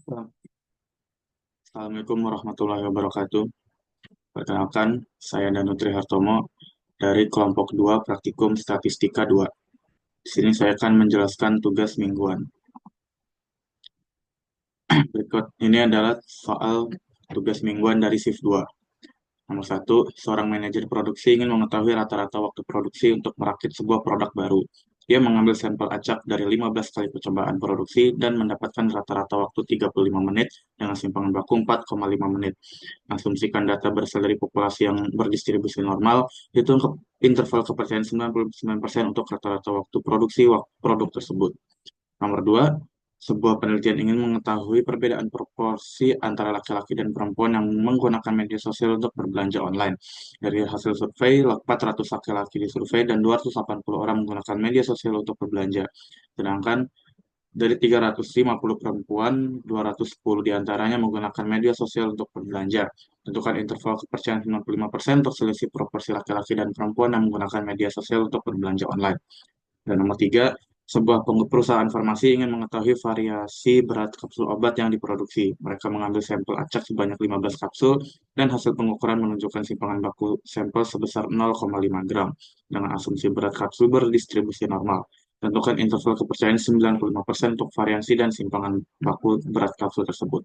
Assalamualaikum warahmatullahi wabarakatuh. Perkenalkan, saya Danu Trihartomo dari kelompok 2 Praktikum Statistika 2. Di sini saya akan menjelaskan tugas mingguan. Berikut ini adalah soal tugas mingguan dari shift 2. Nomor 1, seorang manajer produksi ingin mengetahui rata-rata waktu produksi untuk merakit sebuah produk baru. Dia mengambil sampel acak dari 15 kali percobaan produksi dan mendapatkan rata-rata waktu 35 menit dengan simpangan baku 4,5 menit. Asumsikan data berasal dari populasi yang berdistribusi normal, hitung interval kepercayaan 99% untuk rata-rata waktu produksi produk tersebut. Nomor 2, sebuah penelitian ingin mengetahui perbedaan proporsi antara laki-laki dan perempuan yang menggunakan media sosial untuk berbelanja online. Dari hasil survei, 400 laki-laki disurvei dan 280 orang menggunakan media sosial untuk berbelanja. Sedangkan dari 350 perempuan, 210 diantaranya menggunakan media sosial untuk berbelanja. Tentukan interval kepercayaan 95% untuk selisih proporsi laki-laki dan perempuan yang menggunakan media sosial untuk berbelanja online. Dan nomor 3, sebuah perusahaan farmasi ingin mengetahui variasi berat kapsul obat yang diproduksi. Mereka mengambil sampel acak sebanyak 15 kapsul dan hasil pengukuran menunjukkan simpangan baku sampel sebesar 0,5 gram dengan asumsi berat kapsul berdistribusi normal. Tentukan interval kepercayaan 95% untuk variasi dan simpangan baku berat kapsul tersebut.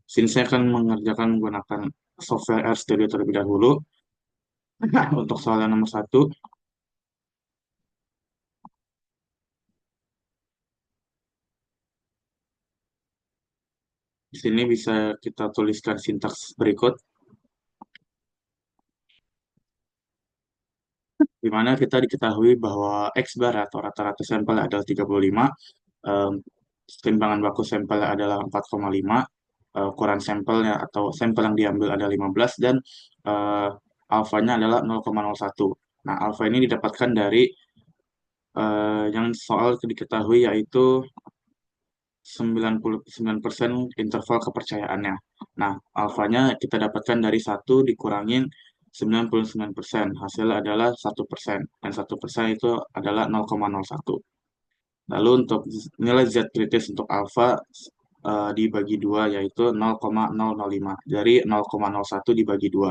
Sini saya akan mengerjakan menggunakan software RStudio terlebih dahulu. Untuk soal yang nomor 1, di sini bisa kita tuliskan sintaks berikut, di mana kita diketahui bahwa X bar atau rata-rata sampel adalah 35, em, timbangan baku sampel adalah 4,5, ukuran sampelnya atau sampel yang diambil ada 15, dan eh, alfanya adalah 0,01. Nah, alfa ini didapatkan dari yang soal diketahui yaitu 99% interval kepercayaannya. Nah, alfanya kita dapatkan dari 1 dikurangin 99%. Hasilnya adalah 1%. Dan 1% itu adalah 0,01. Lalu untuk nilai Z kritis untuk alfa dibagi 2 yaitu 0,005. Dari 0,01 dibagi 2.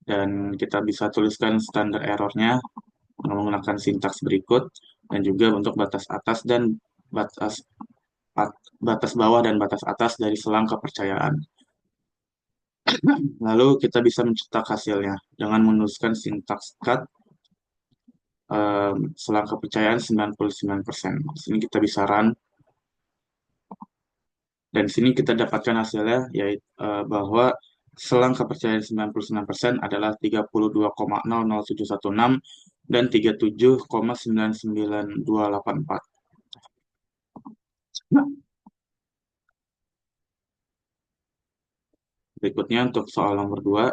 Dan kita bisa tuliskan standar errornya menggunakan sintaks berikut, dan juga untuk batas atas dan batas batas bawah dan batas atas dari selang kepercayaan. Lalu kita bisa mencetak hasilnya dengan menuliskan sintaks cut selang kepercayaan 99%. Di sini kita bisa run, dan di sini kita dapatkan hasilnya yaitu bahwa selang kepercayaan 99% adalah 32,00716 dan 37,99284. Berikutnya untuk soal nomor 2,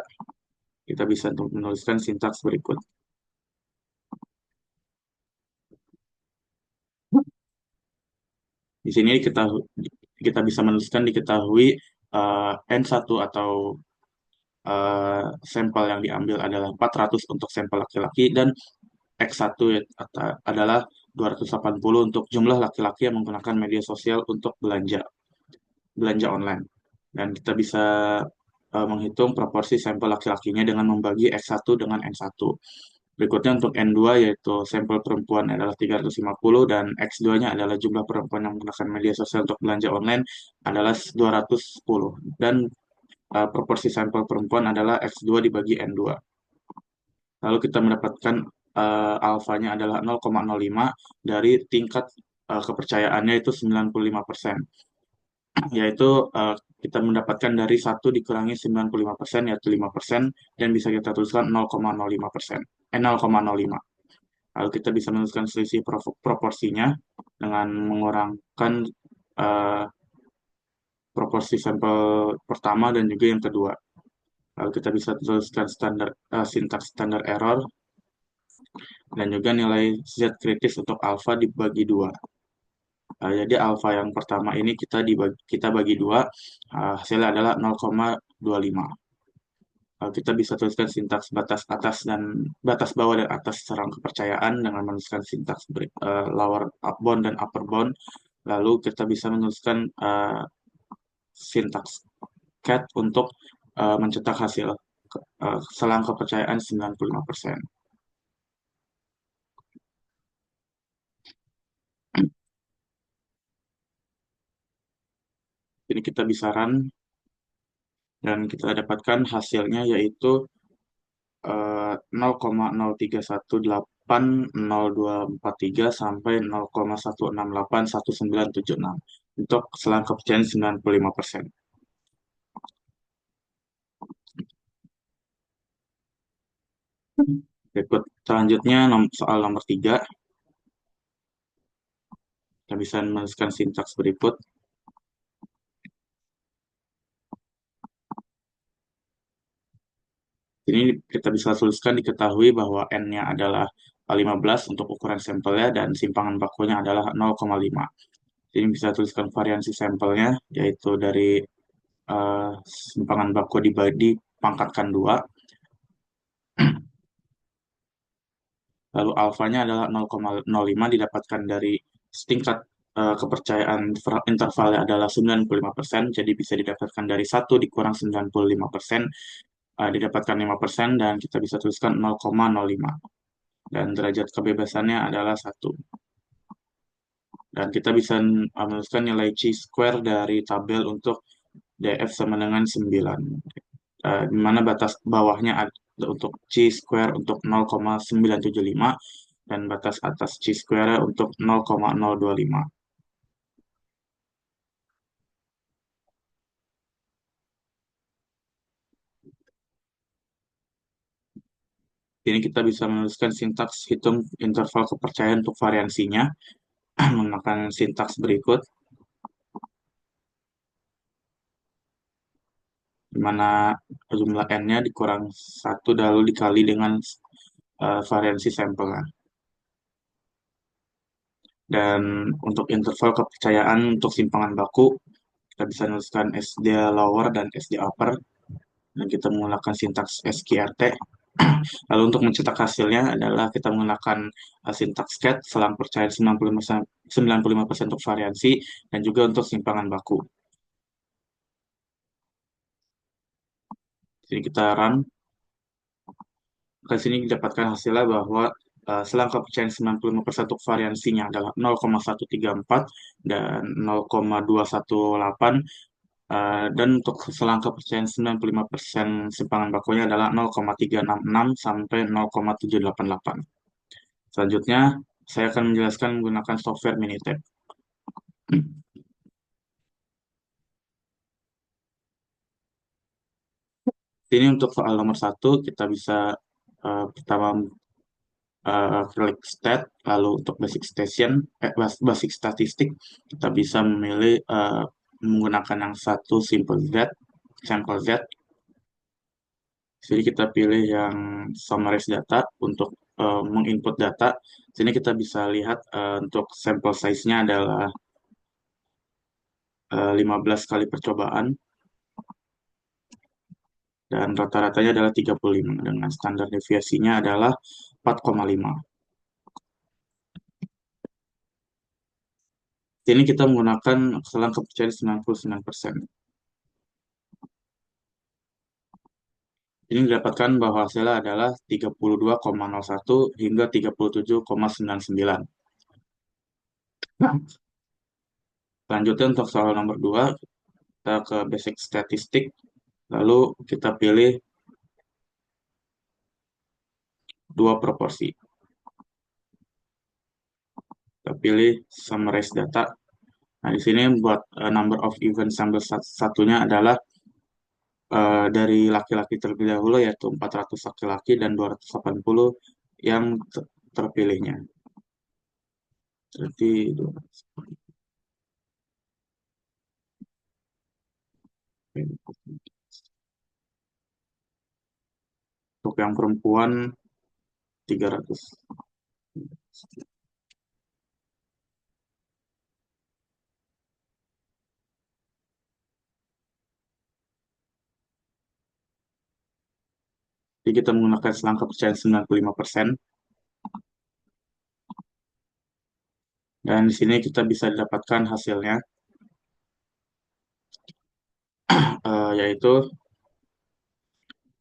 kita bisa menuliskan sintaks berikut. Di sini kita bisa menuliskan diketahui N1 atau sampel yang diambil adalah 400 untuk sampel laki-laki, dan X1 adalah 280 untuk jumlah laki-laki yang menggunakan media sosial untuk belanja online. Dan kita bisa menghitung proporsi sampel laki-lakinya dengan membagi X1 dengan N1. Berikutnya untuk N2 yaitu sampel perempuan adalah 350 dan X2-nya adalah jumlah perempuan yang menggunakan media sosial untuk belanja online adalah 210, dan proporsi sampel perempuan adalah X2 dibagi N2. Lalu kita mendapatkan alfanya adalah 0,05 dari tingkat kepercayaannya itu 95%, yaitu kita mendapatkan dari 1 dikurangi 95% yaitu 5%, dan bisa kita tuliskan 0,05%, 0,05. Lalu kita bisa menuliskan selisih proporsinya dengan mengurangkan eh, proporsi sampel pertama dan juga yang kedua. Lalu kita bisa tuliskan sintaks standar error, dan juga nilai Z kritis untuk alfa dibagi 2. Jadi alfa yang pertama ini kita bagi 2, hasilnya adalah 0,25. Kita bisa tuliskan sintaks batas atas dan batas bawah dan atas serang kepercayaan dengan menuliskan sintaks lower up bound dan upper bound. Lalu kita bisa menuliskan sintaks cat untuk mencetak hasil selang kepercayaan 95%. Jadi kita bisa run dan kita dapatkan hasilnya yaitu 0,03180243 sampai 0,1681976 untuk selang kepercayaan 95%. Berikut selanjutnya soal nomor 3, kita bisa menuliskan sintaks berikut. Ini kita bisa tuliskan diketahui bahwa N-nya adalah 15 untuk ukuran sampelnya dan simpangan bakunya adalah 0,5. Jadi bisa tuliskan variansi sampelnya yaitu dari simpangan baku dipangkatkan 2. Lalu alfanya adalah 0,05 didapatkan dari tingkat kepercayaan intervalnya adalah 95%, jadi bisa didapatkan dari 1 dikurang 95%, didapatkan 5%, dan kita bisa tuliskan 0,05. Dan derajat kebebasannya adalah 1. Dan kita bisa menuliskan nilai chi-square dari tabel untuk DF sama dengan 9. Di mana batas bawahnya ada untuk chi-square untuk 0,975 dan batas atas chi-square untuk 0,025. Ini kita bisa menuliskan sintaks hitung interval kepercayaan untuk variansinya menggunakan sintaks berikut, di mana jumlah n-nya dikurang 1 lalu dikali dengan variansi sampelnya. Dan untuk interval kepercayaan untuk simpangan baku, kita bisa menuliskan SD lower dan SD upper, dan kita menggunakan sintaks SQRT. Lalu untuk mencetak hasilnya adalah kita menggunakan sintaks CAT, selang percayaan 95% untuk variansi, dan juga untuk simpangan baku. Jadi kita run, ke sini didapatkan hasilnya bahwa selang kepercayaan 95% untuk variansinya adalah 0,134 dan 0,218. Dan untuk selang kepercayaan 95% simpangan bakunya adalah 0,366 sampai 0,788. Selanjutnya, saya akan menjelaskan menggunakan software Minitab. Ini untuk soal nomor 1, kita bisa pertama klik stat, lalu untuk basic statistik, kita bisa memilih menggunakan yang satu sampel Z. Jadi kita pilih yang summarize data untuk menginput data. Sini kita bisa lihat untuk sampel size-nya adalah 15 kali percobaan dan rata-ratanya adalah 35 dengan standar deviasinya adalah 4,5. Ini kita menggunakan selang kepercayaan 99%. Ini didapatkan bahwa hasilnya adalah 32,01 hingga 37,99. Selanjutnya untuk soal nomor 2, kita ke basic statistik, lalu kita pilih dua proporsi. Kita pilih summarize data. Nah, di sini buat number of event sample satunya adalah dari laki-laki terlebih dahulu, yaitu 400 laki-laki dan 280 yang terpilihnya. Jadi untuk yang perempuan 300. Jadi kita menggunakan selang kepercayaan 95%. Dan di sini kita bisa dapatkan hasilnya, yaitu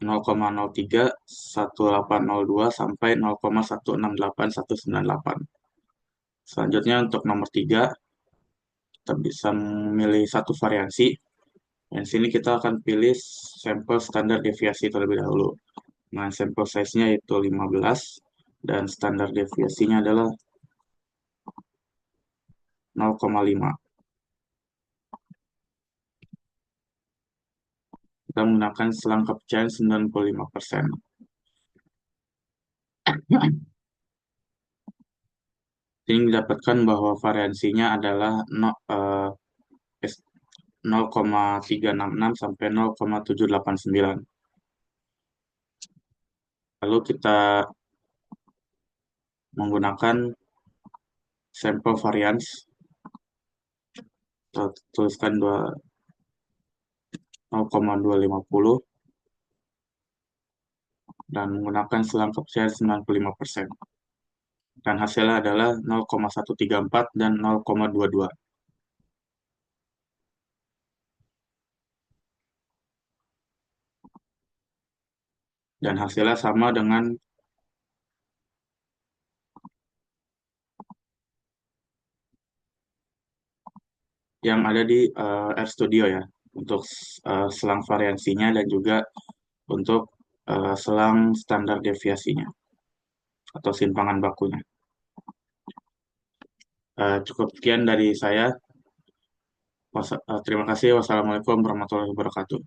0,03, 1802 sampai 0,168,198. Selanjutnya untuk nomor 3, kita bisa memilih satu variansi. Dan di sini kita akan pilih sampel standar deviasi terlebih dahulu. Nah, sampel size-nya yaitu 15 dan standar deviasinya adalah 0,5. Kita menggunakan selang kepercayaan 95%. Ini didapatkan bahwa variansinya adalah 0,366 sampai 0,789. Lalu kita menggunakan sampel varians, kita tuliskan 0,250 dan menggunakan selang kepercayaan 95%. Dan hasilnya adalah 0,134 dan 0,22. Dan hasilnya sama dengan yang ada di RStudio ya, untuk selang variansinya dan juga untuk selang standar deviasinya atau simpangan bakunya. Cukup sekian dari saya. Terima kasih. Wassalamualaikum warahmatullahi wabarakatuh.